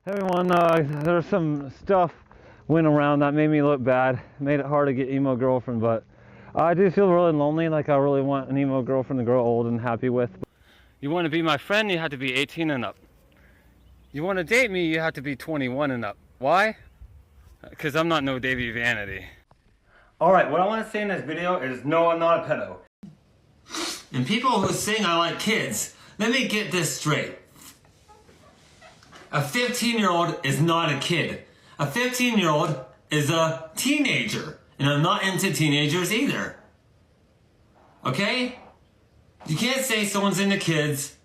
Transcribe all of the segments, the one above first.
Everyone, there's some stuff went around that made me look bad, made it hard to get emo girlfriend, but I do feel really lonely, like I really want an emo girlfriend to grow old and happy with. You want to be my friend, you have to be 18 and up. You want to date me, you have to be 21 and up. Why? Because I'm not no Davey Vanity. Alright, what I want to say in this video is no, I'm not a pedo. And people who sing I like kids, let me get this straight. A 15-year-old is not a kid. A 15-year-old is a teenager. And I'm not into teenagers either. Okay? You can't say someone's into kids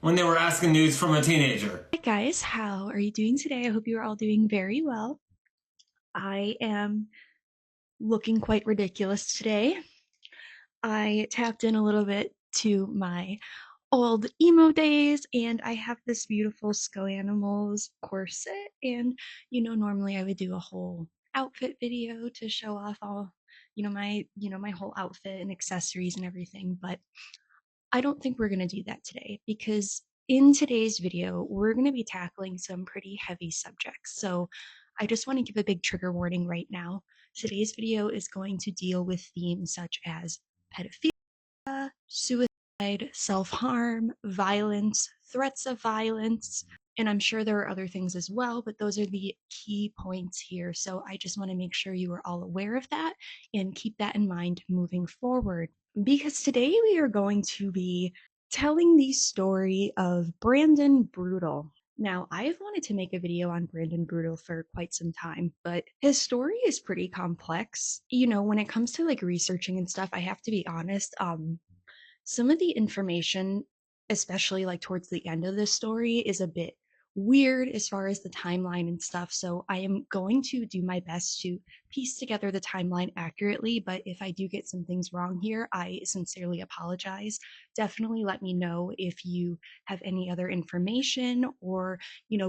when they were asking news from a teenager. Hey guys, how are you doing today? I hope you're all doing very well. I am looking quite ridiculous today. I tapped in a little bit to my old emo days, and I have this beautiful Skull Animals corset, and normally I would do a whole outfit video to show off all my whole outfit and accessories and everything, but I don't think we're going to do that today, because in today's video we're going to be tackling some pretty heavy subjects. So I just want to give a big trigger warning right now. Today's video is going to deal with themes such as pedophilia, suicide, self-harm, violence, threats of violence, and I'm sure there are other things as well, but those are the key points here. So I just want to make sure you are all aware of that and keep that in mind moving forward. Because today we are going to be telling the story of Brandon Brootal. Now, I've wanted to make a video on Brandon Brootal for quite some time, but his story is pretty complex. When it comes to researching and stuff, I have to be honest, some of the information, especially towards the end of this story, is a bit weird as far as the timeline and stuff. So I am going to do my best to piece together the timeline accurately, but if I do get some things wrong here, I sincerely apologize. Definitely let me know if you have any other information or,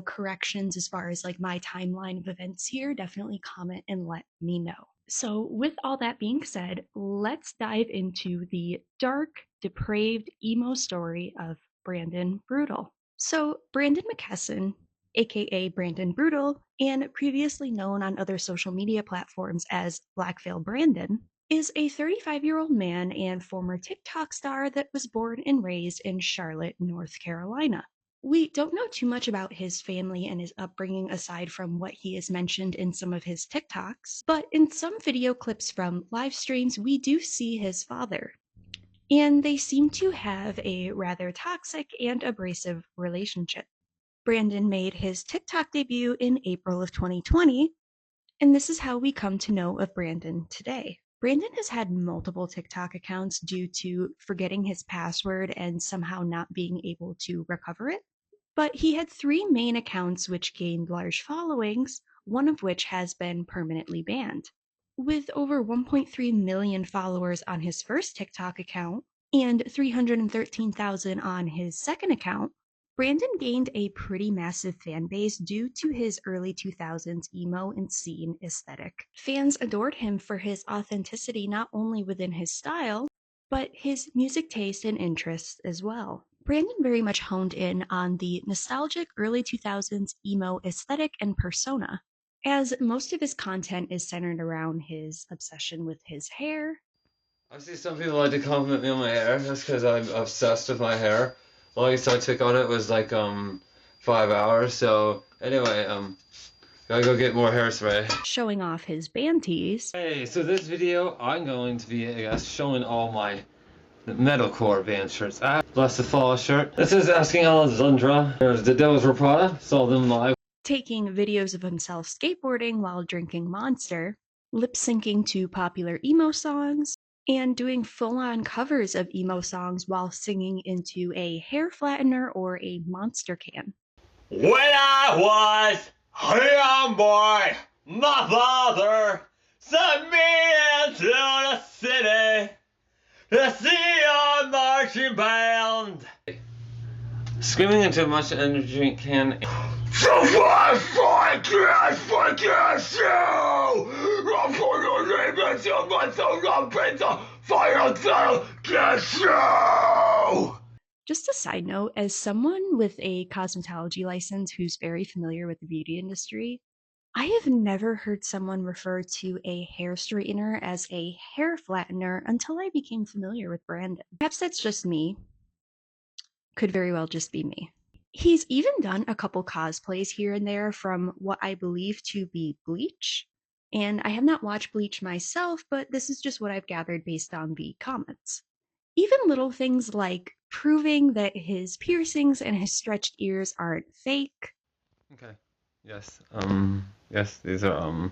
corrections as far as my timeline of events here. Definitely comment and let me know. So with all that being said, let's dive into the dark, depraved emo story of Brandon Brootal. So Brandon McKesson, aka Brandon Brootal, and previously known on other social media platforms as Blackveil Brandon, is a 35-year-old man and former TikTok star that was born and raised in Charlotte, North Carolina. We don't know too much about his family and his upbringing aside from what he has mentioned in some of his TikToks, but in some video clips from live streams, we do see his father. And they seem to have a rather toxic and abrasive relationship. Brandon made his TikTok debut in April of 2020, and this is how we come to know of Brandon today. Brandon has had multiple TikTok accounts due to forgetting his password and somehow not being able to recover it. But he had 3 main accounts which gained large followings, one of which has been permanently banned. With over 1.3 million followers on his first TikTok account and 313,000 on his second account, Brandon gained a pretty massive fan base due to his early 2000s emo and scene aesthetic. Fans adored him for his authenticity not only within his style, but his music taste and interests as well. Brandon very much honed in on the nostalgic early 2000s emo aesthetic and persona, as most of his content is centered around his obsession with his hair. I see some people like to compliment me on my hair. That's because I'm obsessed with my hair. The longest I took on it was 5 hours. So anyway, gotta go get more hairspray. Showing off his band tees. Hey, so this video I'm going to be showing all my metalcore band shirts. I have Bless the Fall shirt. This is Asking Alessandra. There's the Devil's Prada. Saw them live. Taking videos of himself skateboarding while drinking Monster, lip syncing to popular emo songs, and doing full-on covers of emo songs while singing into a hair flattener or a Monster can. When I was a young boy, my father sent me into the city to see a marching band. Screaming into a much energy drink can. So I can't forget you! I'm for your name until my tongue up into fire to get you! Just a side note, as someone with a cosmetology license who's very familiar with the beauty industry, I have never heard someone refer to a hair straightener as a hair flattener until I became familiar with Brandon. Perhaps that's just me. Could very well just be me. He's even done a couple cosplays here and there from what I believe to be Bleach. And I have not watched Bleach myself, but this is just what I've gathered based on the comments. Even little things like proving that his piercings and his stretched ears aren't fake. Okay. Yes. Yes, these are,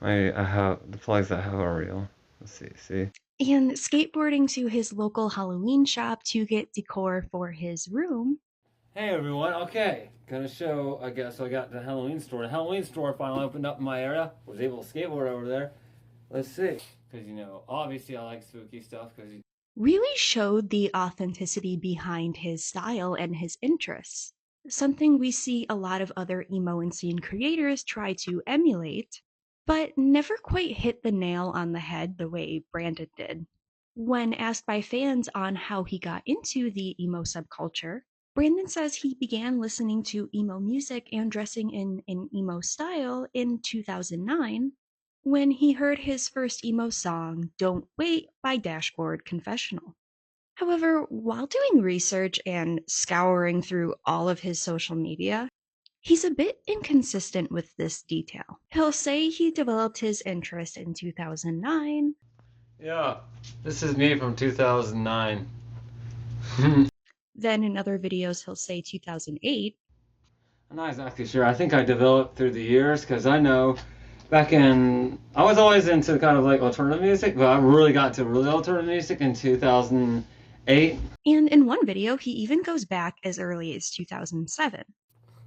I have, the flags that I have are real. Let's see. And skateboarding to his local Halloween shop to get decor for his room. Hey everyone, okay. Gonna show, I guess, so I got the Halloween store. The Halloween store finally opened up in my area. Was able to skateboard over there. Let's see. Because, you know, obviously I like spooky stuff because Really showed the authenticity behind his style and his interests. Something we see a lot of other emo and scene creators try to emulate, but never quite hit the nail on the head the way Brandon did. When asked by fans on how he got into the emo subculture, Brandon says he began listening to emo music and dressing in an emo style in 2009 when he heard his first emo song, Don't Wait by Dashboard Confessional. However, while doing research and scouring through all of his social media, he's a bit inconsistent with this detail. He'll say he developed his interest in 2009. yeah, this is me from 2009. Then in other videos, he'll say 2008. I'm not exactly sure. I think I developed through the years because I know back in, I was always into kind of like alternative music, but I really got to really alternative music in 2008. And in one video, he even goes back as early as 2007.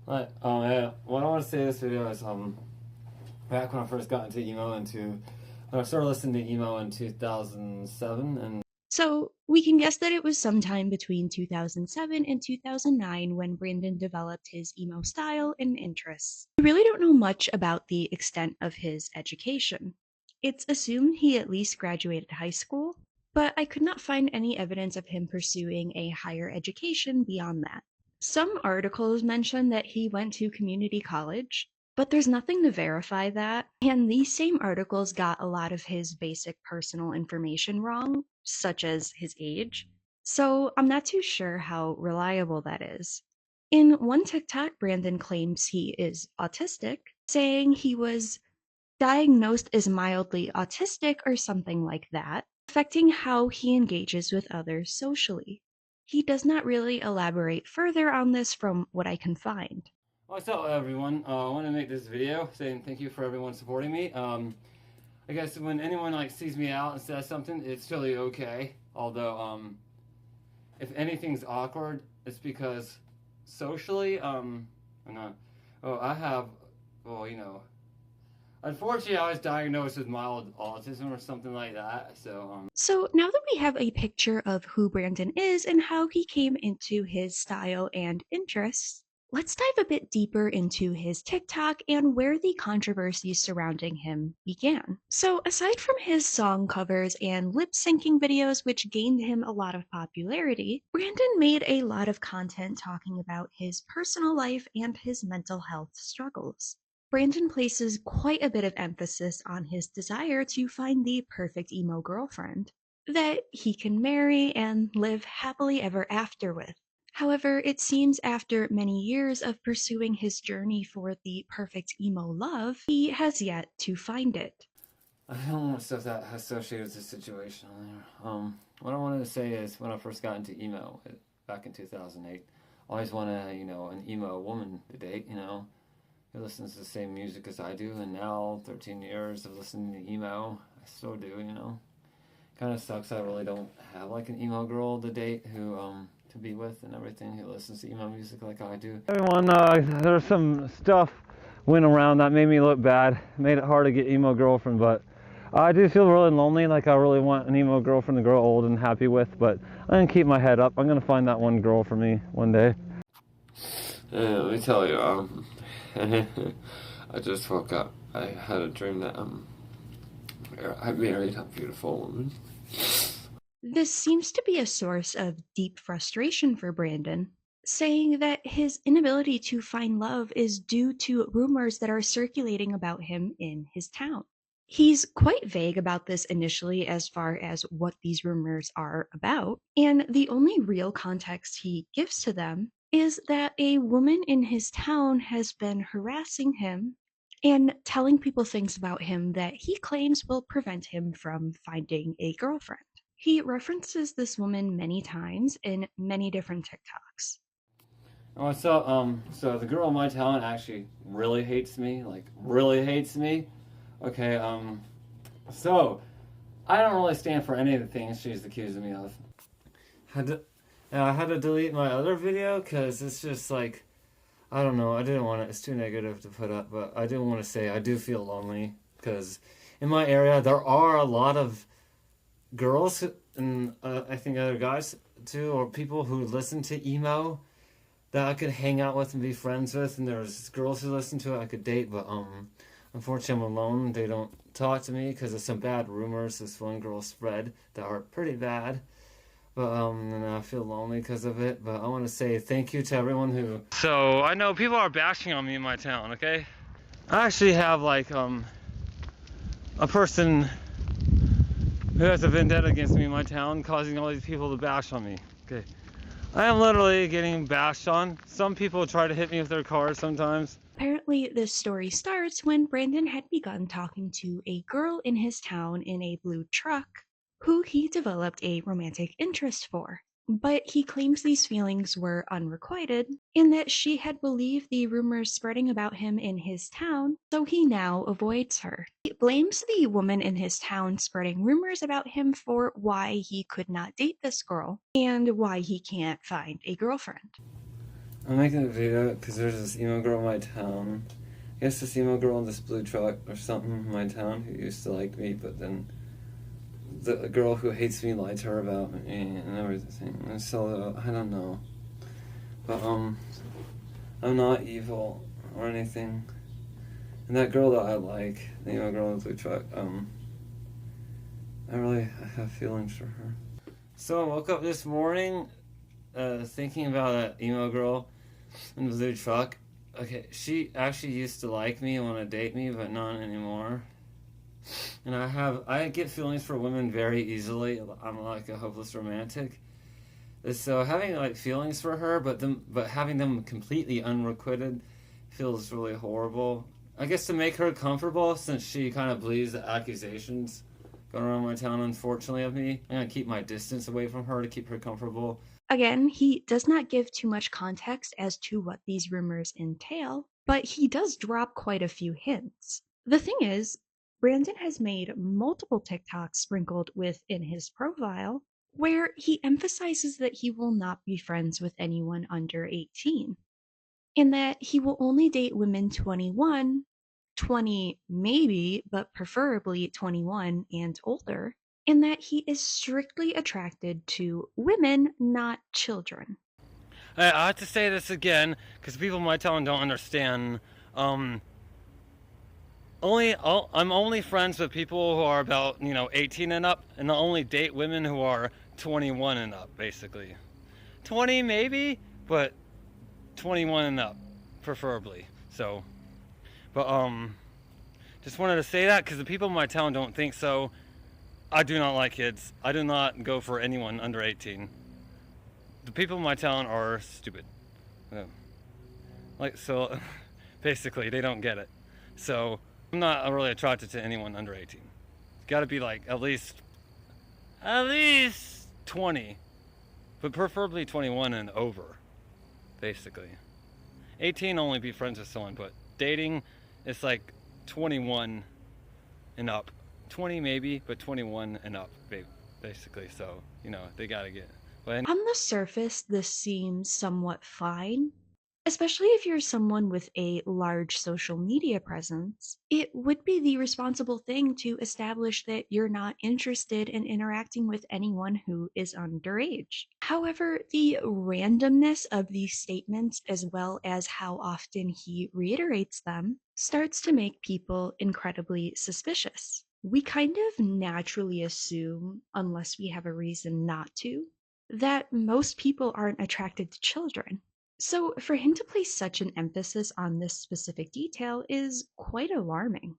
Right. Yeah. What I want to say in this video is back when I first got into emo when I started listening to emo in 2007 and So we can guess that it was sometime between 2007 and 2009 when Brandon developed his emo style and interests. We really don't know much about the extent of his education. It's assumed he at least graduated high school, but I could not find any evidence of him pursuing a higher education beyond that. Some articles mention that he went to community college, but there's nothing to verify that, and these same articles got a lot of his basic personal information wrong, such as his age, so I'm not too sure how reliable that is. In one TikTok, Brandon claims he is autistic, saying he was diagnosed as mildly autistic or something like that, affecting how he engages with others socially. He does not really elaborate further on this from what I can find. what's up, everyone? I want to make this video saying thank you for everyone supporting me. I guess when anyone like sees me out and says something, it's totally okay. Although, if anything's awkward, it's because socially, I'm not. Oh, I have. Well, you know. Unfortunately, I was diagnosed with mild autism or something like that. So now that we have a picture of who Brandon is and how he came into his style and interests, let's dive a bit deeper into his TikTok and where the controversies surrounding him began. So aside from his song covers and lip syncing videos, which gained him a lot of popularity, Brandon made a lot of content talking about his personal life and his mental health struggles. Brandon places quite a bit of emphasis on his desire to find the perfect emo girlfriend that he can marry and live happily ever after with. However, it seems after many years of pursuing his journey for the perfect emo love, he has yet to find it. I don't want stuff that associated with the situation on there. What I wanted to say is when I first got into emo back in 2008, I always wanted, you know, an emo woman to date, you know, who listens to the same music as I do, and now 13 years of listening to emo, I still do, you know. Kind of sucks I really don't have like an emo girl to date who to be with and everything who listens to emo music like I do. Everyone, there's some stuff went around that made me look bad, made it hard to get emo girlfriend, but I do feel really lonely, like I really want an emo girlfriend to grow old and happy with, but I'm gonna keep my head up. I'm gonna find that one girl for me one day. Let me tell you, I just woke up. I had a dream that I married a beautiful woman. This seems to be a source of deep frustration for Brandon, saying that his inability to find love is due to rumors that are circulating about him in his town. He's quite vague about this initially as far as what these rumors are about, and the only real context he gives to them is that a woman in his town has been harassing him and telling people things about him that he claims will prevent him from finding a girlfriend. He references this woman many times in many different TikToks. Oh, so the girl in my town actually really hates me, like really hates me. Okay, so I don't really stand for any of the things she's accusing me of. I had to delete my other video because it's just like, I don't know, I didn't want it, it's too negative to put up, but I do want to say I do feel lonely because in my area there are a lot of girls and I think other guys too, or people who listen to emo that I could hang out with and be friends with, and there's girls who listen to it I could date, but unfortunately I'm alone. They don't talk to me because of some bad rumors this one girl spread that are pretty bad. But and I feel lonely because of it. But I want to say thank you to everyone who. So I know people are bashing on me in my town. Okay, I actually have like a person who has a vendetta against me in my town, causing all these people to bash on me. Okay, I am literally getting bashed on. Some people try to hit me with their cars sometimes. Apparently, this story starts when Brandon had begun talking to a girl in his town in a blue truck who he developed a romantic interest for. But he claims these feelings were unrequited and that she had believed the rumors spreading about him in his town, so he now avoids her. He blames the woman in his town spreading rumors about him for why he could not date this girl and why he can't find a girlfriend. I'm making a video because there's this emo girl in my town. I guess this emo girl in this blue truck or something in my town who used to like me, but then the girl who hates me lied to her about me and everything. And so I don't know, but I'm not evil or anything. And that girl that I like, the emo girl in the blue truck, I have feelings for her. So I woke up this morning, thinking about that emo girl in the blue truck. Okay, she actually used to like me and want to date me, but not anymore. And I get feelings for women very easily. I'm like a hopeless romantic. So having like feelings for her, but having them completely unrequited feels really horrible. I guess to make her comfortable, since she kind of believes the accusations going around my town, unfortunately, of me, I'm gonna keep my distance away from her to keep her comfortable. Again, he does not give too much context as to what these rumors entail, but he does drop quite a few hints. The thing is, Brandon has made multiple TikToks sprinkled within his profile where he emphasizes that he will not be friends with anyone under 18, and that he will only date women 21, 20 maybe, but preferably 21 and older, and that he is strictly attracted to women, not children. I have to say this again because people in my town don't understand. I'm only friends with people who are about 18 and up, and I only date women who are 21 and up, basically. 20 maybe, but 21 and up, preferably. So, but just wanted to say that because the people in my town don't think so. I do not like kids. I do not go for anyone under 18. The people in my town are stupid. So, basically, they don't get it. So, I'm not really attracted to anyone under 18. It's got to be like at least 20, but preferably 21 and over, basically. 18 only be friends with someone, but dating, it's like 21 and up. 20 maybe, but 21 and up, basically. So, they gotta get. But On the surface, this seems somewhat fine, especially if you're someone with a large social media presence. It would be the responsible thing to establish that you're not interested in interacting with anyone who is underage. However, the randomness of these statements, as well as how often he reiterates them, starts to make people incredibly suspicious. We kind of naturally assume, unless we have a reason not to, that most people aren't attracted to children. So, for him to place such an emphasis on this specific detail is quite alarming,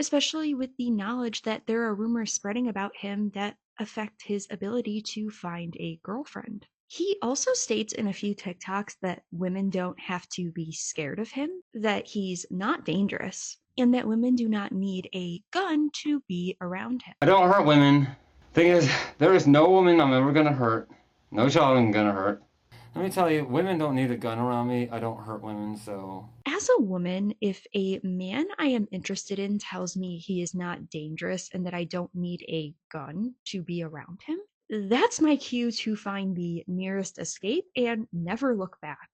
especially with the knowledge that there are rumors spreading about him that affect his ability to find a girlfriend. He also states in a few TikToks that women don't have to be scared of him, that he's not dangerous, and that women do not need a gun to be around him. I don't hurt women. Thing is, there is no woman I'm ever gonna hurt. No child I'm gonna hurt. Let me tell you, women don't need a gun around me. I don't hurt women, so. As a woman, if a man I am interested in tells me he is not dangerous and that I don't need a gun to be around him, that's my cue to find the nearest escape and never look back.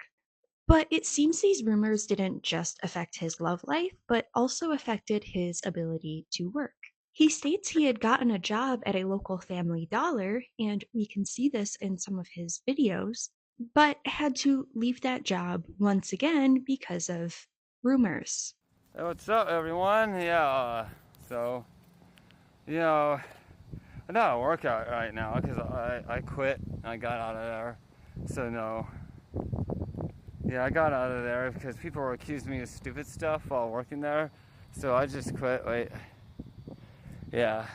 But it seems these rumors didn't just affect his love life, but also affected his ability to work. He states he had gotten a job at a local Family Dollar, and we can see this in some of his videos, but had to leave that job once again because of rumors. Hey, what's up, everyone? Yeah, so, you know, I'm not a workout right now because I quit. I got out of there. So, no. Yeah, I got out of there because people were accusing me of stupid stuff while working there. So I just quit. Wait. Yeah.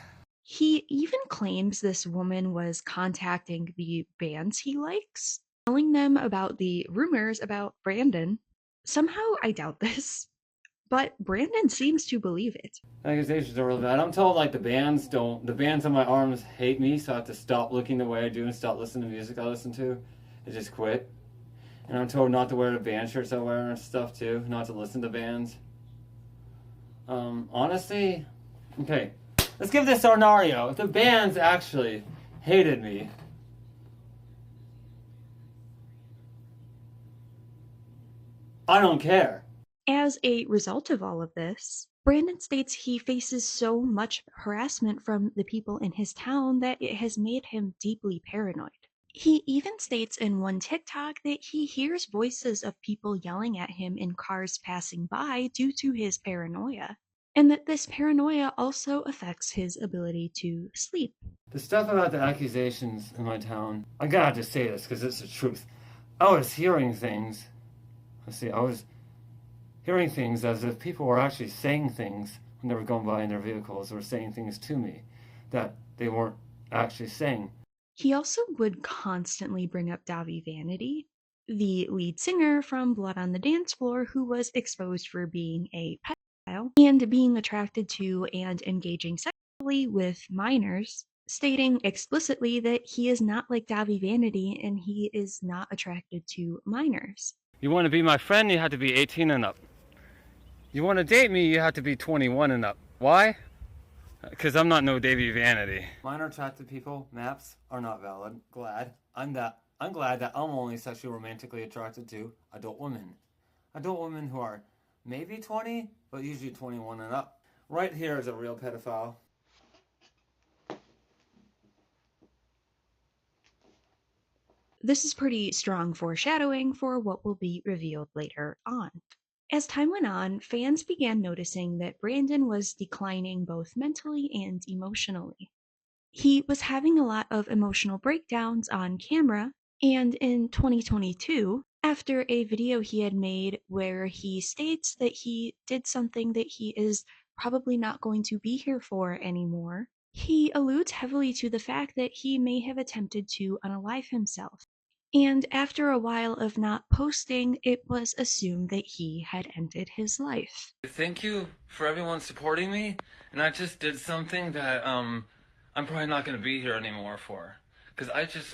He even claims this woman was contacting the bands he likes, telling them about the rumors about Brandon. Somehow I doubt this, but Brandon seems to believe it. Accusations are real bad. I'm told like the bands on my arms hate me, so I have to stop looking the way I do and stop listening to music I listen to. I just quit. And I'm told not to wear the band shirts I wear and stuff too, not to listen to bands. Honestly, okay. Let's give this scenario. If the bands actually hated me, I don't care. As a result of all of this, Brandon states he faces so much harassment from the people in his town that it has made him deeply paranoid. He even states in one TikTok that he hears voices of people yelling at him in cars passing by due to his paranoia, and that this paranoia also affects his ability to sleep. The stuff about the accusations in my town, I gotta just say this because it's the truth. I was hearing things. I was hearing things as if people were actually saying things when they were going by in their vehicles or saying things to me that they weren't actually saying. He also would constantly bring up Davi Vanity, the lead singer from Blood on the Dance Floor, who was exposed for being a pedophile and being attracted to and engaging sexually with minors, stating explicitly that he is not like Davi Vanity and he is not attracted to minors. You want to be my friend, you have to be 18 and up. You want to date me, you have to be 21 and up. Why? Because I'm not no Davy Vanity. Minor attracted people, maps, are not valid. I'm glad that I'm only sexually romantically attracted to adult women. Adult women who are maybe 20, but usually 21 and up. Right here is a real pedophile. This is pretty strong foreshadowing for what will be revealed later on. As time went on, fans began noticing that Brandon was declining both mentally and emotionally. He was having a lot of emotional breakdowns on camera, and in 2022, after a video he had made where he states that he did something that he is probably not going to be here for anymore, he alludes heavily to the fact that he may have attempted to unalive himself. And after a while of not posting, it was assumed that he had ended his life. Thank you for everyone supporting me, and I just did something that I'm probably not gonna be here anymore for, cause I just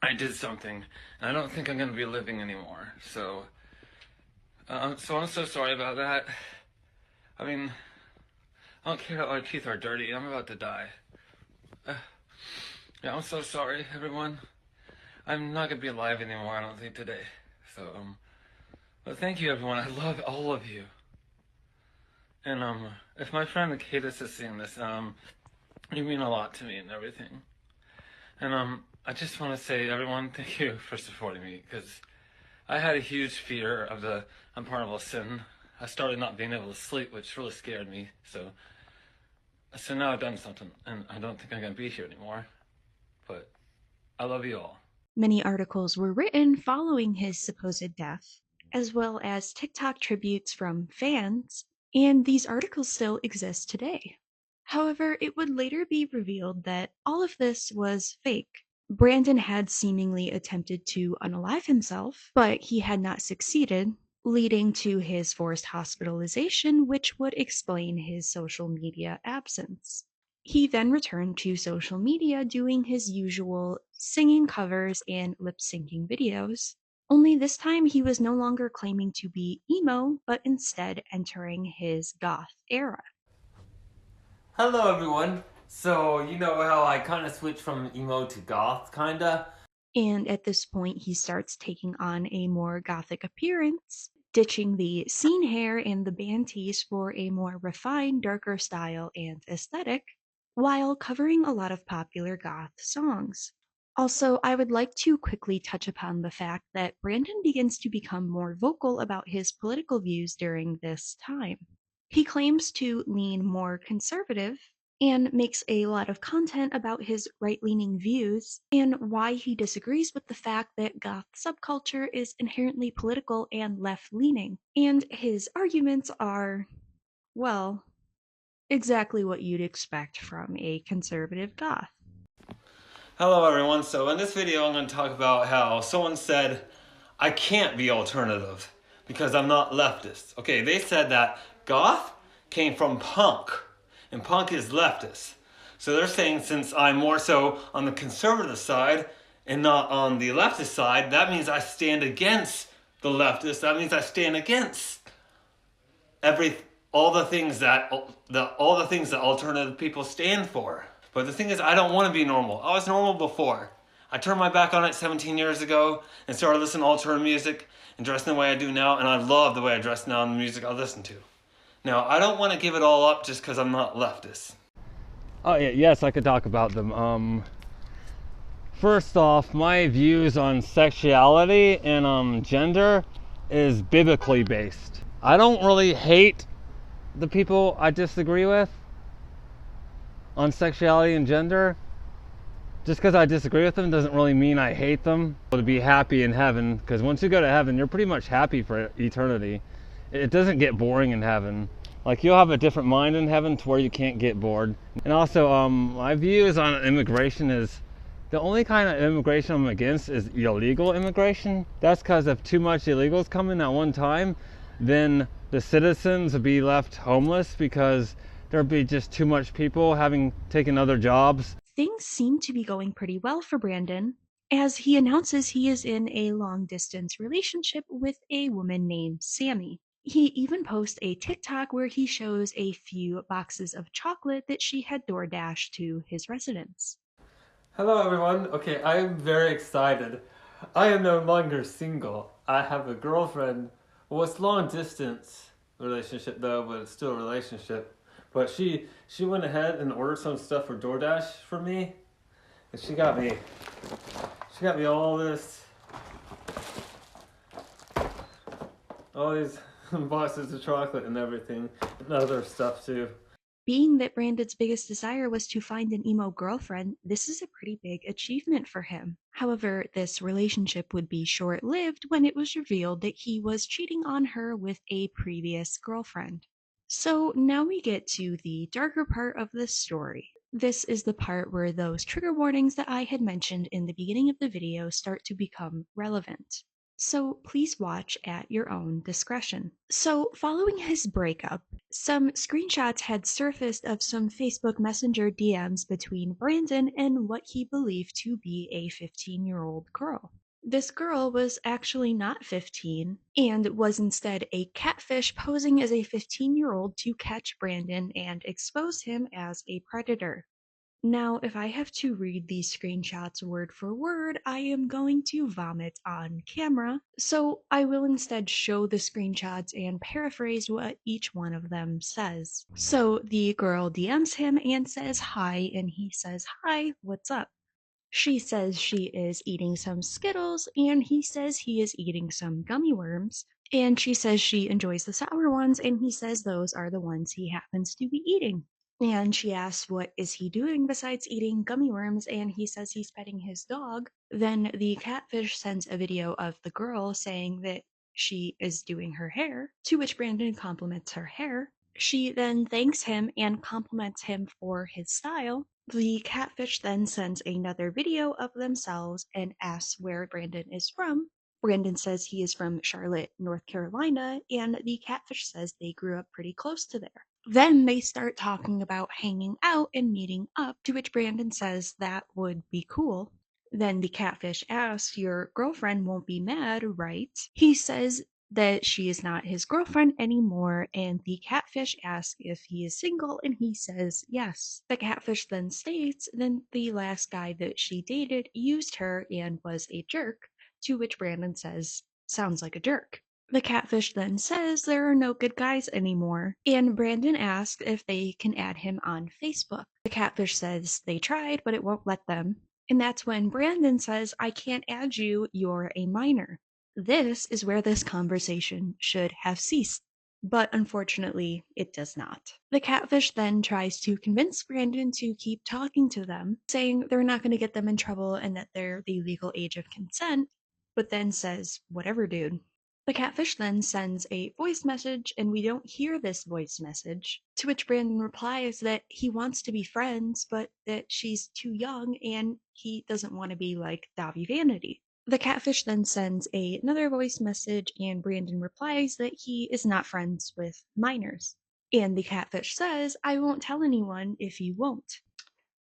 I did something, and I don't think I'm gonna be living anymore. So I'm so sorry about that. I mean, I don't care that my teeth are dirty. I'm about to die. Yeah, I'm so sorry, everyone. I'm not gonna be alive anymore, I don't think, today. So, but thank you, everyone. I love all of you. And, if my friend Cadis is seeing this, you mean a lot to me and everything. And, I just want to say, everyone, thank you for supporting me, because I had a huge fear of the unpardonable sin. I started not being able to sleep, which really scared me, so So now I've done something, and I don't think I'm gonna be here anymore. But I love you all. Many articles were written following his supposed death, as well as TikTok tributes from fans, and these articles still exist today. However, it would later be revealed that all of this was fake. Brandon had seemingly attempted to unalive himself, but he had not succeeded, leading to his forced hospitalization, which would explain his social media absence. He then returned to social media doing his usual singing covers and lip syncing videos. Only this time he was no longer claiming to be emo, but instead entering his goth era. Hello everyone. So, you know how I kind of switched from emo to goth, kinda? And at this point, he starts taking on a more gothic appearance, ditching the scene hair and the band tees for a more refined, darker style and aesthetic, while covering a lot of popular goth songs. Also, I would like to quickly touch upon the fact that Brandon begins to become more vocal about his political views during this time. He claims to lean more conservative and makes a lot of content about his right leaning views and why he disagrees with the fact that goth subculture is inherently political and left leaning. And his arguments are, well, exactly what you'd expect from a conservative goth. Hello everyone. So in this video I'm going to talk about how someone said I can't be alternative because I'm not leftist. Okay, they said that goth came from punk and punk is leftist. So they're saying since I'm more so on the conservative side and not on the leftist side, that means I stand against the leftists. That means I stand against all the things that alternative people stand for. But the thing is, I don't want to be normal. I was normal before. I turned my back on it 17 years ago and started listening to alternative music and dressing the way I do now, and I love the way I dress now and the music I listen to. Now, I don't want to give it all up just because I'm not leftist. Oh yeah, yes, I could talk about them. First off, my views on sexuality and gender is biblically based. I don't really hate the people I disagree with on sexuality and gender. Just because I disagree with them doesn't really mean I hate them. To be happy in heaven, because once you go to heaven, you're pretty much happy for eternity. It doesn't get boring in heaven. Like, you'll have a different mind in heaven to where you can't get bored. And also, my views on immigration is the only kind of immigration I'm against is illegal immigration. That's because if too much illegals come in at one time, then the citizens would be left homeless because there'd be just too much people having taken other jobs. Things seem to be going pretty well for Brandon, as he announces he is in a long distance relationship with a woman named Sammy. He even posts a TikTok where he shows a few boxes of chocolate that she had DoorDashed to his residence. Hello everyone. Okay, I am very excited. I am no longer single. I have a girlfriend. Well, it's long distance relationship though, but it's still a relationship. But she went ahead and ordered some stuff for DoorDash for me, and she got me all these boxes of chocolate and everything, and other stuff too. Being that Brandon's biggest desire was to find an emo girlfriend, this is a pretty big achievement for him. However, this relationship would be short lived when it was revealed that he was cheating on her with a previous girlfriend. So now we get to the darker part of this story. This is the part where those trigger warnings that I had mentioned in the beginning of the video start to become relevant. So please watch at your own discretion. So, following his breakup, some screenshots had surfaced of some Facebook Messenger DMs between Brandon and what he believed to be a 15-year-old girl. This girl was actually not 15 and was instead a catfish posing as a 15-year-old to catch Brandon and expose him as a predator. Now, if I have to read these screenshots word for word, I am going to vomit on camera, so I will instead show the screenshots and paraphrase what each one of them says. So the girl DMs him and says hi, and he says, "Hi, what's up?" She says she is eating some Skittles, and he says he is eating some gummy worms. And she says she enjoys the sour ones, and he says those are the ones he happens to be eating. And she asks what is he doing besides eating gummy worms, and he says he's petting his dog. Then the catfish sends a video of the girl saying that she is doing her hair, to which Brandon compliments her hair. She then thanks him and compliments him for his style. The catfish then sends another video of themselves and asks where Brandon is from. Brandon says he is from Charlotte, North Carolina, and the catfish says they grew up pretty close to there. Then they start talking about hanging out and meeting up, to which Brandon says that would be cool. Then the catfish asks, your girlfriend won't be mad, right? He says that she is not his girlfriend anymore, and the catfish asks if he is single, and he says yes. The catfish then states then the last guy that she dated used her and was a jerk, to which Brandon says, sounds like a jerk. The catfish then says there are no good guys anymore, and Brandon asks if they can add him on Facebook. The catfish says they tried, but it won't let them. And that's when Brandon says, I can't add you, you're a minor. This is where this conversation should have ceased, but unfortunately, it does not. The catfish then tries to convince Brandon to keep talking to them, saying they're not going to get them in trouble and that they're the legal age of consent, but then says, whatever, dude. The catfish then sends a voice message, and we don't hear this voice message, to which Brandon replies that he wants to be friends, but that she's too young and he doesn't want to be like Davi Vanity. The catfish then sends another voice message, and Brandon replies that he is not friends with minors. And the catfish says, I won't tell anyone if you won't.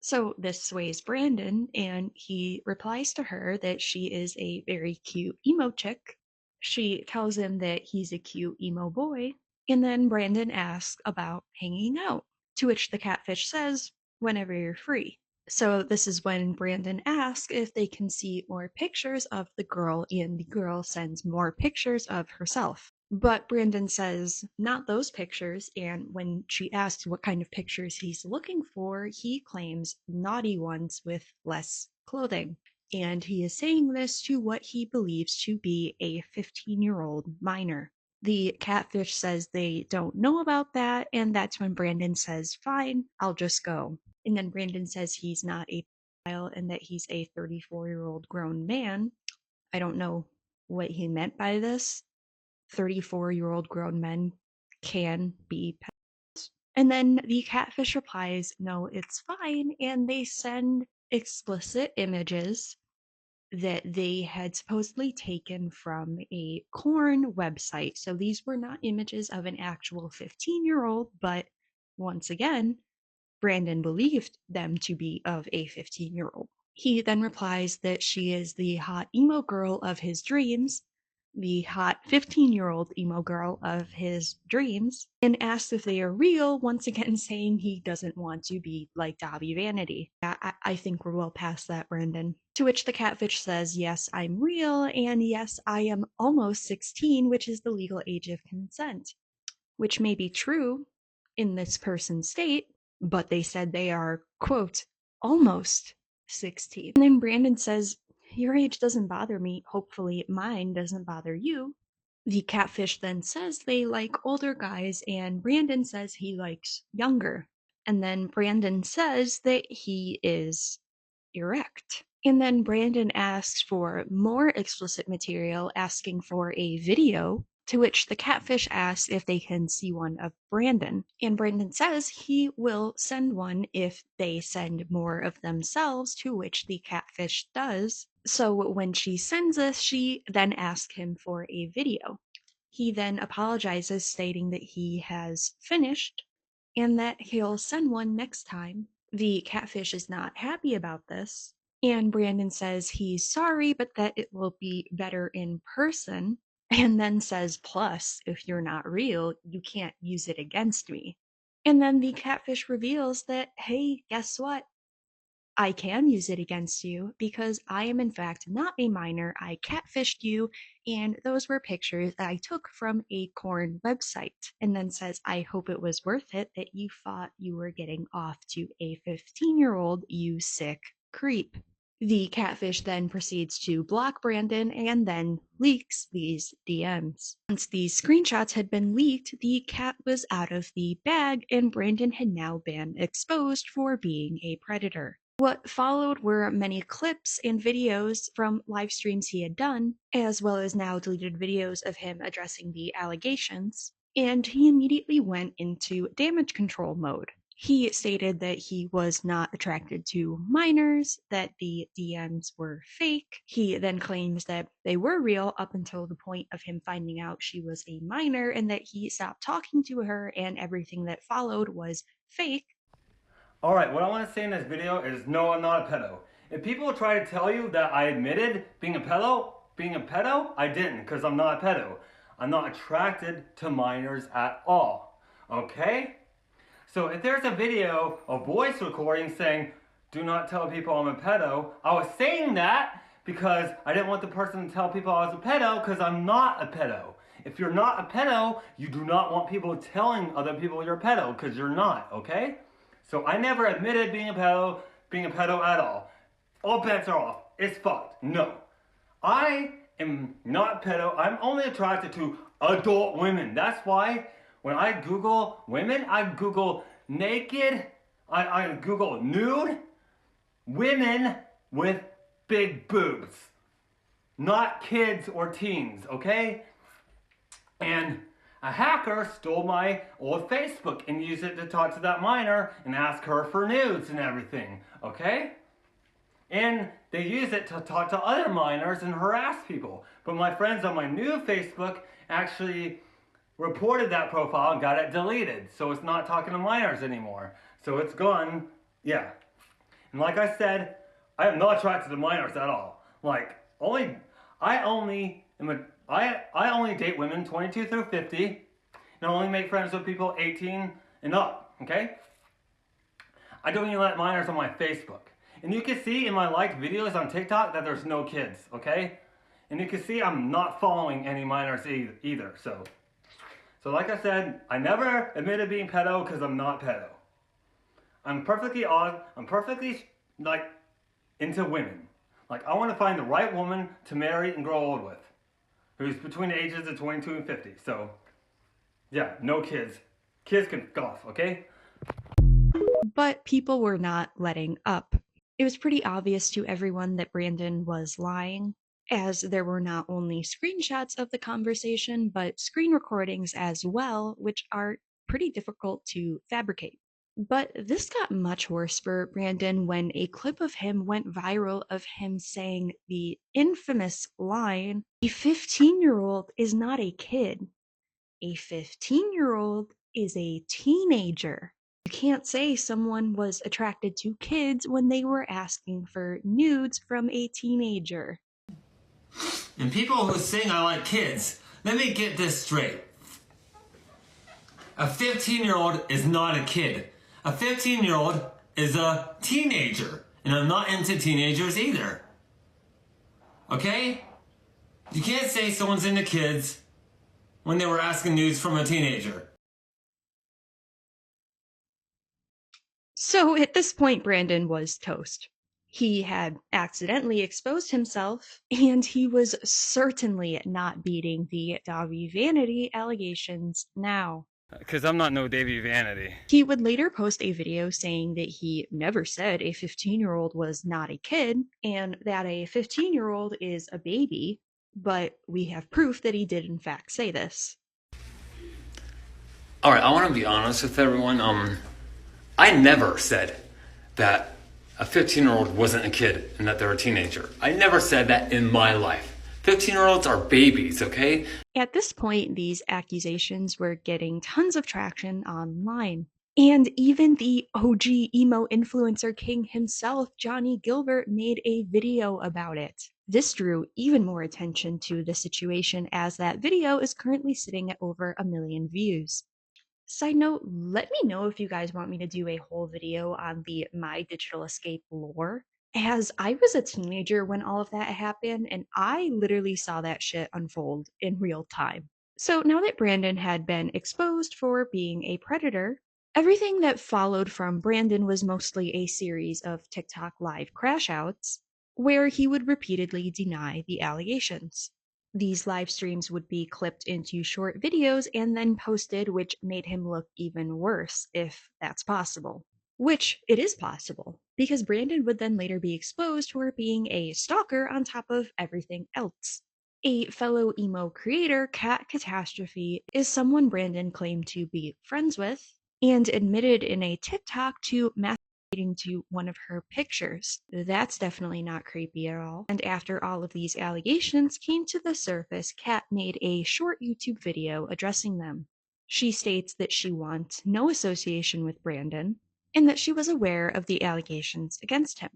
So this sways Brandon, and he replies to her that she is a very cute emo chick. She tells him that he's a cute emo boy, and then Brandon asks about hanging out, to which the catfish says, whenever you're free. So this is when Brandon asks if they can see more pictures of the girl, and the girl sends more pictures of herself. But Brandon says, not those pictures, and when she asks what kind of pictures he's looking for, he claims naughty ones with less clothing. And he is saying this to what he believes to be a 15-year-old minor. The catfish says they don't know about that, and that's when Brandon says, fine, I'll just go. And then Brandon says he's not a child and that he's a 34-year-old grown man. I don't know what he meant by this. 34-year-old grown men can be pedophiles. And then the catfish replies, no, it's fine. And they send explicit images that they had supposedly taken from a corn website. So these were not images of an actual 15-year-old, but once again, Brandon believed them to be of a 15-year-old. He then replies that she is the hot emo girl of his dreams, the hot 15-year-old emo girl of his dreams, and asks if they are real, once again saying he doesn't want to be like Davi Vanity. I think we're well past that, Brandon. To which the catfish says, yes, I'm real, and yes, I am almost 16, which is the legal age of consent. Which may be true in this person's state, but they said they are, quote, almost 16. And then Brandon says, your age doesn't bother me. Hopefully mine doesn't bother you. The catfish then says they like older guys, and Brandon says he likes younger. And then Brandon says that he is erect. And then Brandon asks for more explicit material, asking for a video, to which the catfish asks if they can see one of Brandon. And Brandon says he will send one if they send more of themselves, to which the catfish does. So when she sends this, she then asks him for a video. He then apologizes, stating that he has finished and that he'll send one next time. The catfish is not happy about this, and Brandon says he's sorry, but that it will be better in person, and then says, plus, if you're not real, you can't use it against me. And then the catfish reveals that, hey, guess what? I can use it against you because I am in fact not a minor. I catfished you, and those were pictures that I took from a corn website. And then says, I hope it was worth it that you thought you were getting off to a 15-year-old, you sick creep. The catfish then proceeds to block Brandon and then leaks these DMs. Once these screenshots had been leaked, the cat was out of the bag and Brandon had now been exposed for being a predator. What followed were many clips and videos from live streams he had done, as well as now deleted videos of him addressing the allegations, and he immediately went into damage control mode. He stated that he was not attracted to minors, that the DMs were fake. He then claims that they were real up until the point of him finding out she was a minor and that he stopped talking to her and everything that followed was fake. Alright, what I want to say in this video is no, I'm not a pedo. If people try to tell you that I admitted being a pedo, I didn't, because I'm not a pedo. I'm not attracted to minors at all. Okay? So if there's a video, a voice recording saying, do not tell people I'm a pedo, I was saying that because I didn't want the person to tell people I was a pedo because I'm not a pedo. If you're not a pedo, you do not want people telling other people you're a pedo because you're not, okay? So I never admitted being a pedo at all. All bets are off. It's fucked. No. I am not a pedo. I'm only attracted to adult women. That's why when I Google women, I Google naked, I Google nude women with big boobs. Not kids or teens, okay? And a hacker stole my old Facebook and used it to talk to that minor and ask her for nudes and everything, okay? And they use it to talk to other minors and harass people. But my friends on my new Facebook actually reported that profile and got it deleted. So it's not talking to minors anymore. So it's gone, yeah. And like I said, I am not attracted to minors at all. Like, I only date women 22 through 50, and I only make friends with people 18 and up, okay? I don't even let minors on my Facebook. And you can see in my liked videos on TikTok that there's no kids, okay? And you can see I'm not following any minors either, so like I said, I never admitted being pedo because I'm not pedo. I'm perfectly like, into women. Like, I want to find the right woman to marry and grow old with, who's between the ages of 22 and 50. So, yeah, no kids. Kids can golf, okay? But people were not letting up. It was pretty obvious to everyone that Brandon was lying, as there were not only screenshots of the conversation, but screen recordings as well, which are pretty difficult to fabricate. But this got much worse for Brandon when a clip of him went viral of him saying the infamous line, "A 15-year-old is not a kid. A 15-year-old is a teenager." You can't say someone was attracted to kids when they were asking for nudes from a teenager. And people who sing I like kids, let me get this straight. A 15-year-old is not a kid. A 15-year-old is a teenager. And I'm not into teenagers either. Okay? You can't say someone's into kids when they were asking nudes from a teenager. So at this point, Brandon was toast. He had accidentally exposed himself, and he was certainly not beating the Davy Vanity allegations now. Because I'm not no Davy Vanity. He would later post a video saying that he never said a 15-year-old was not a kid, and that a 15-year-old is a baby, but we have proof that he did in fact say this. Alright, I want to be honest with everyone. I never said that a 15-year-old wasn't a kid and that they're a teenager. I never said that in my life. 15-year-olds are babies, okay? At this point, these accusations were getting tons of traction online. And even the OG emo influencer king himself, Johnny Gilbert, made a video about it. This drew even more attention to the situation, as that video is currently sitting at over 1 million views. Side note, let me know if you guys want me to do a whole video on the My Digital Escape lore, as I was a teenager when all of that happened, and I literally saw that shit unfold in real time. So now that Brandon had been exposed for being a predator, everything that followed from Brandon was mostly a series of TikTok live crash outs, where he would repeatedly deny the allegations. These live streams would be clipped into short videos and then posted, which made him look even worse, if that's possible. Which it is possible, because Brandon would then later be exposed for being a stalker on top of everything else. A fellow emo creator, Cat Catastrophe, is someone Brandon claimed to be friends with, and admitted in a TikTok to masturbating to one of her pictures. That's definitely not creepy at all. And after all of these allegations came to the surface, Cat made a short YouTube video addressing them. She states that she wants no association with Brandon, and that she was aware of the allegations against him.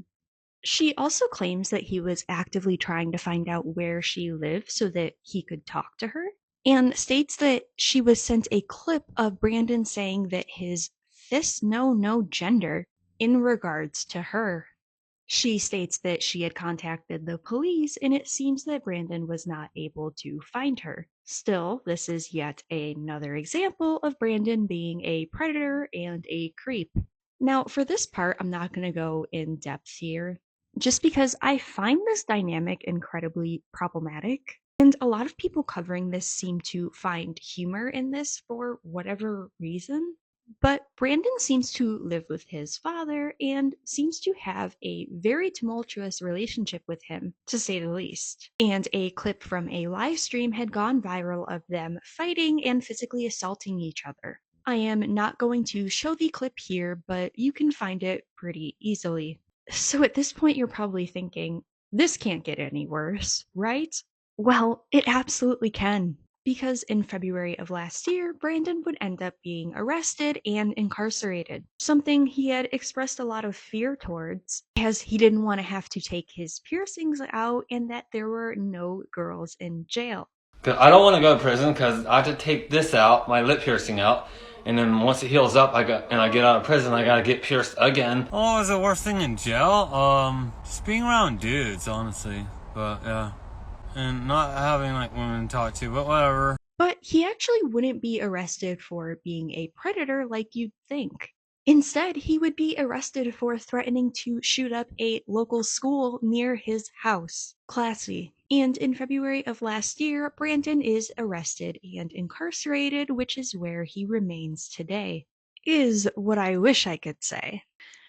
She also claims that he was actively trying to find out where she lived so that he could talk to her, and states that she was sent a clip of Brandon saying that his fists know no gender in regards to her. She states that she had contacted the police, and it seems that Brandon was not able to find her. Still, this is yet another example of Brandon being a predator and a creep. Now, for this part, I'm not going to go in depth here, just because I find this dynamic incredibly problematic. And a lot of people covering this seem to find humor in this for whatever reason. But Brandon seems to live with his father and seems to have a very tumultuous relationship with him, to say the least. And a clip from a live stream had gone viral of them fighting and physically assaulting each other. I am not going to show the clip here, but you can find it pretty easily. So at this point, you're probably thinking, this can't get any worse, right? Well, it absolutely can. Because in February of last year, Brandon would end up being arrested and incarcerated, something he had expressed a lot of fear towards, as he didn't want to have to take his piercings out and that there were no girls in jail. I don't want to go to prison because I have to take this out, my lip piercing out, and then once it heals up, I get out of prison, I gotta get pierced again. Oh, is the worst thing in jail? Just being around dudes, honestly. But yeah. And not having like women to talk to, but whatever. But he actually wouldn't be arrested for being a predator like you'd think. Instead, he would be arrested for threatening to shoot up a local school near his house. Classy. And in February of last year, Brandon is arrested and incarcerated, which is where he remains today. Is what I wish I could say.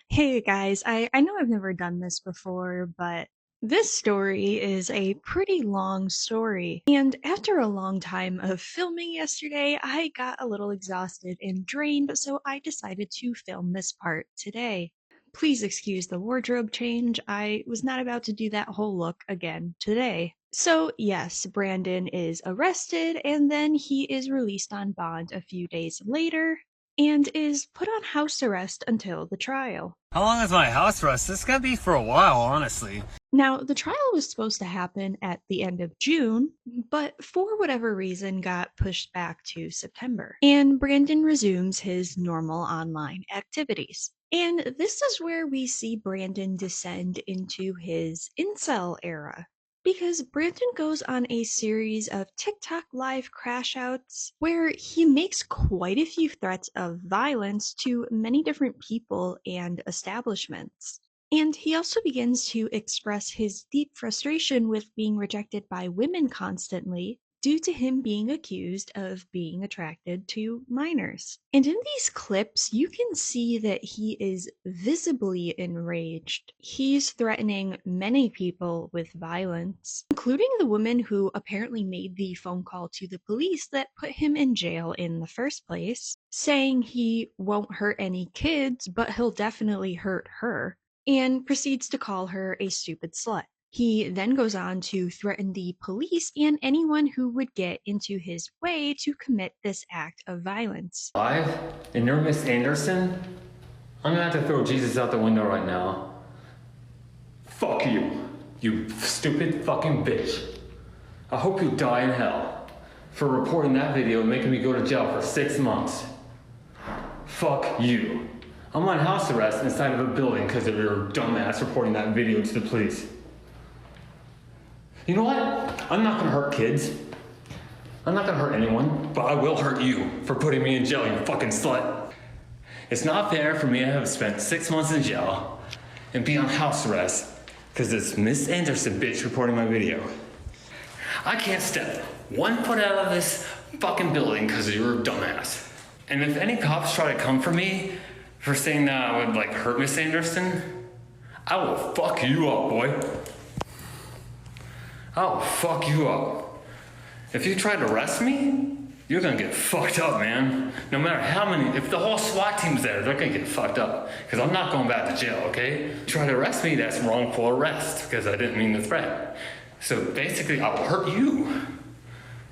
Hey guys, I know I've never done this before, but this story is a pretty long story, and after a long time of filming yesterday, I got a little exhausted and drained, so I decided to film this part today. Please excuse the wardrobe change, I was not about to do that whole look again today. So yes, Brandon is arrested, and then he is released on bond a few days later, and is put on house arrest until the trial. How long is my house arrest? This is gonna be for a while, honestly. Now, the trial was supposed to happen at the end of June, but for whatever reason got pushed back to September. And Brandon resumes his normal online activities. And this is where we see Brandon descend into his incel era. Because Brandon goes on a series of TikTok live crash outs where he makes quite a few threats of violence to many different people and establishments. And he also begins to express his deep frustration with being rejected by women constantly due to him being accused of being attracted to minors. And in these clips, you can see that he is visibly enraged. He's threatening many people with violence, including the woman who apparently made the phone call to the police that put him in jail in the first place, saying he won't hurt any kids, but he'll definitely hurt her, and proceeds to call her a stupid slut. He then goes on to threaten the police and anyone who would get into his way to commit this act of violence. Live? And you're Miss Anderson? I'm gonna have to throw Jesus out the window right now. Fuck you, you stupid fucking bitch. I hope you die in hell for reporting that video and making me go to jail for 6 months. Fuck you. I'm on house arrest inside of a building because of your dumbass reporting that video to the police. You know what? I'm not gonna hurt kids. I'm not gonna hurt anyone, but I will hurt you for putting me in jail, you fucking slut. It's not fair for me to have spent 6 months in jail and be on house arrest because Because it's Miss Anderson, bitch, reporting my video. I can't step 1 foot out of this fucking building because you're a dumbass. And if any cops try to come for me for saying that I would like hurt Miss Anderson, I will fuck you up, boy. I will fuck you up. If you try to arrest me, you're gonna get fucked up, man. No matter how many, if the whole SWAT team's there, they're gonna get fucked up. Because I'm not going back to jail, okay? Try to arrest me, that's wrongful arrest, because I didn't mean to threat. So basically, I will hurt you.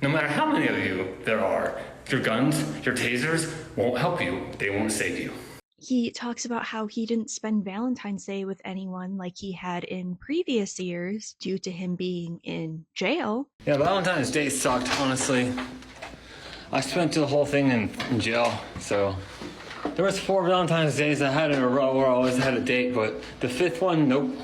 No matter how many of you there are, your guns, your tasers won't help you. They won't save you. He talks about how he didn't spend Valentine's Day with anyone like he had in previous years due to him being in jail. Yeah, Valentine's Day sucked, honestly. I spent the whole thing in jail, so there was 4 Valentine's Days I had in a row where I always had a date, but the 5th one, nope,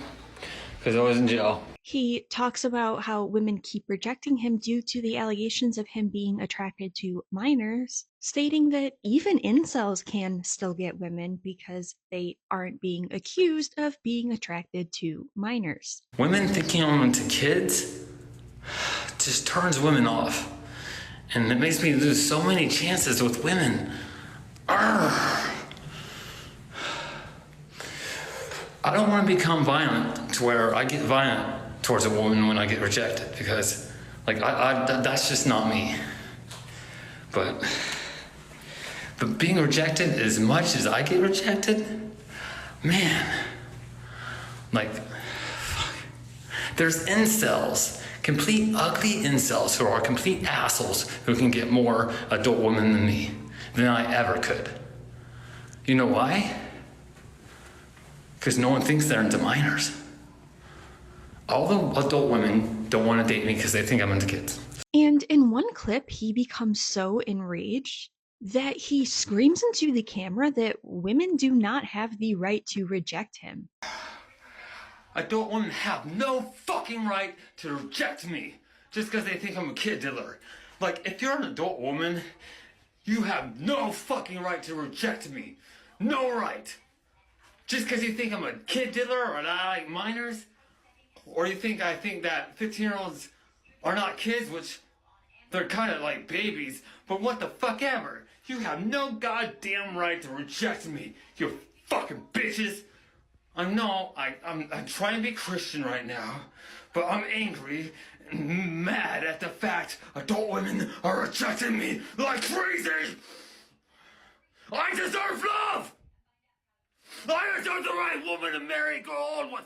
because I was in jail. He talks about how women keep rejecting him due to the allegations of him being attracted to minors, stating that even incels can still get women because they aren't being accused of being attracted to minors. Women thinking I'm into kids just turns women off. And it makes me lose so many chances with women. Arrgh. I don't want to become violent to where I get violent towards a woman when I get rejected, because like that's just not me. But being rejected as much as I get rejected, man, like, fuck. There's incels, complete ugly incels who are complete assholes who can get more adult women than me, than I ever could. You know why? Because no one thinks they're into minors. All the adult women don't want to date me because they think I'm into kids. And in one clip, he becomes so enraged that he screams into the camera that women do not have the right to reject him. Adult women have no fucking right to reject me just because they think I'm a kid dealer. Like, if you're an adult woman, you have no fucking right to reject me. No right. Just because you think I'm a kid dealer or that I like minors, or you think I think that 15-year-olds are not kids, which they're kind of like babies, but what the fuck ever. You have no goddamn right to reject me, you fucking bitches. I know I'm trying to be Christian right now, but I'm angry and mad at the fact adult women are rejecting me like crazy. I deserve love. I deserve the right woman to marry and go on with.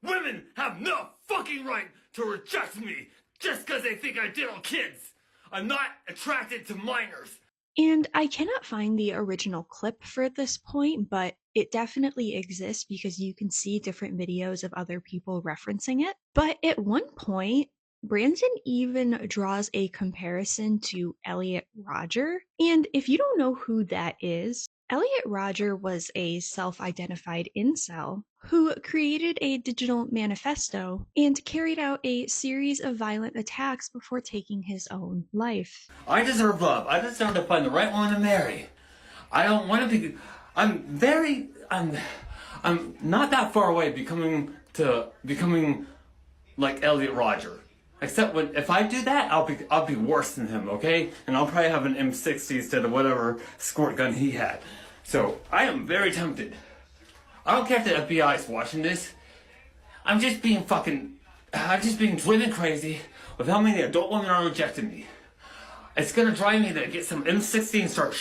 Women have no fucking right to reject me just because they think I diddle kids. I'm not attracted to minors. And I cannot find the original clip for this point, but it definitely exists because you can see different videos of other people referencing it. But at one point, Brandon even draws a comparison to Elliot Rodger. And if you don't know who that is, Elliot Rodger was a self-identified incel who created a digital manifesto and carried out a series of violent attacks before taking his own life. I deserve love. I deserve to find the right one to marry. I don't want to be. I'm not that far away becoming like Elliot Rodger. Except if I do that, I'll be worse than him, okay? And I'll probably have an M60 instead of whatever squirt gun he had. So I am very tempted. I don't care if the FBI is watching this. I'm just being driven crazy with how many adult women are rejecting me. It's gonna drive me to get some M60 and start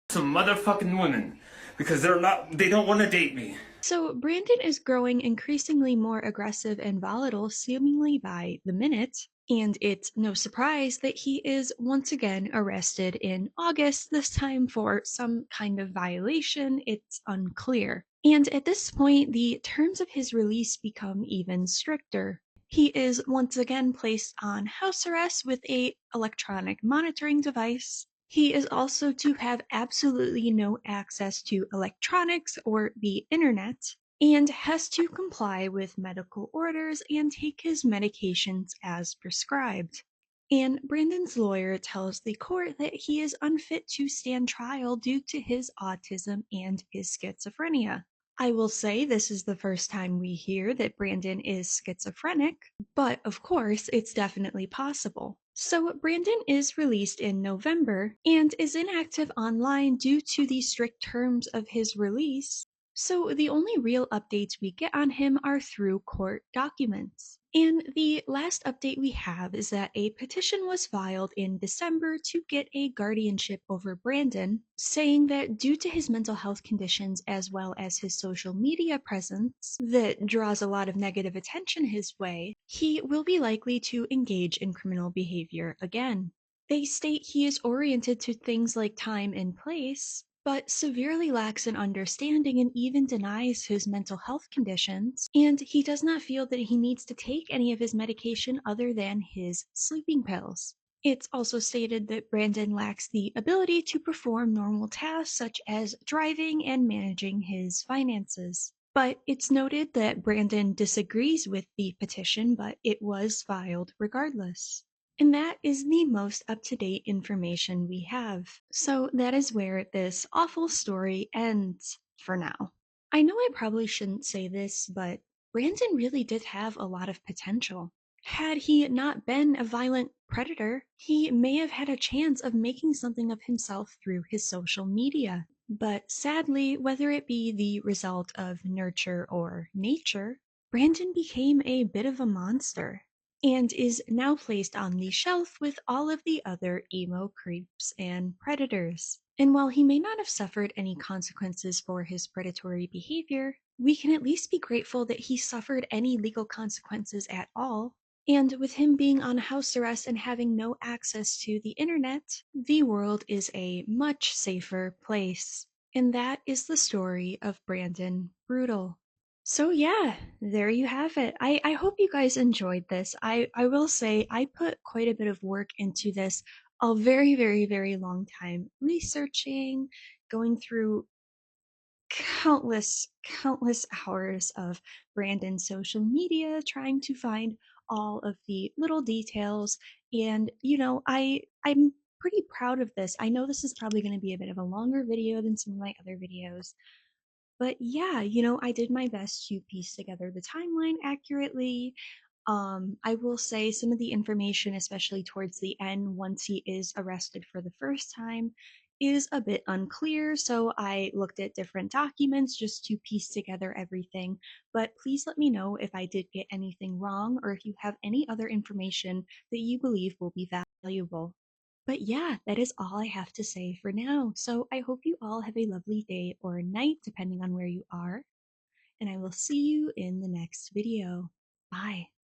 some motherfucking women because they don't want to date me. So Brandon is growing increasingly more aggressive and volatile seemingly by the minute, and it's no surprise that he is once again arrested in August, this time for some kind of violation. It's unclear. And at this point, the terms of his release become even stricter. He is once again placed on house arrest with an electronic monitoring device. He is also to have absolutely no access to electronics or the internet, and has to comply with medical orders and take his medications as prescribed. And Brandon's lawyer tells the court that he is unfit to stand trial due to his autism and his schizophrenia. I will say this is the first time we hear that Brandon is schizophrenic, but of course, it's definitely possible. So, Brandon is released in November and is inactive online due to the strict terms of his release. So, the only real updates we get on him are through court documents. And the last update we have is that a petition was filed in December to get a guardianship over Brandon, saying that due to his mental health conditions as well as his social media presence that draws a lot of negative attention his way, he will be likely to engage in criminal behavior again. They state he is oriented to things like time and place, but severely lacks an understanding and even denies his mental health conditions, and he does not feel that he needs to take any of his medication other than his sleeping pills. It's also stated that Brandon lacks the ability to perform normal tasks such as driving and managing his finances. But it's noted that Brandon disagrees with the petition, but it was filed regardless. And that is the most up to date information we have. So that is where this awful story ends for now. I know I probably shouldn't say this, but Brandon really did have a lot of potential. Had he not been a violent predator, he may have had a chance of making something of himself through his social media. But sadly, whether it be the result of nurture or nature, Brandon became a bit of a monster and is now placed on the shelf with all of the other emo creeps and predators. And while he may not have suffered any consequences for his predatory behavior, we can at least be grateful that he suffered any legal consequences at all. And with him being on house arrest and having no access to the internet, the world is a much safer place. And that is the story of Brandon Brootal. So yeah, there you have it. I hope you guys enjoyed this. I will say I put quite a bit of work into this a very, very, very long time, researching, going through countless hours of Brandon's social media, trying to find all of the little details. And I'm pretty proud of this. I know this is probably going to be a bit of a longer video than some of my other videos, but yeah, I did my best to piece together the timeline accurately. I will say some of the information, especially towards the end, once he is arrested for the first time, is a bit unclear. So I looked at different documents just to piece together everything. But please let me know if I did get anything wrong or if you have any other information that you believe will be valuable. But yeah, that is all I have to say for now. So I hope you all have a lovely day or night, depending on where you are. And I will see you in the next video. Bye.